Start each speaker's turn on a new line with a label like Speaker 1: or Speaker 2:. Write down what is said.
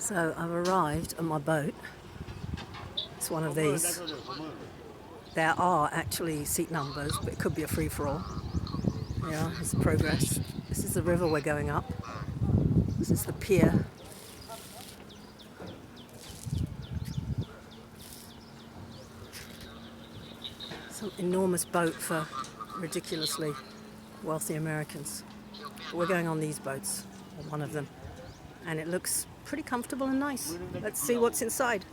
Speaker 1: So I've arrived at my boat. It's one of these. There are actually seat numbers, but it could be a free-for-all. Yeah, it's progress. This is the river we're going up. This is the pier. Some enormous boat for ridiculously wealthy Americans. But we're going on these boats, or one of them. And it looks pretty comfortable and nice. Let's see what's inside.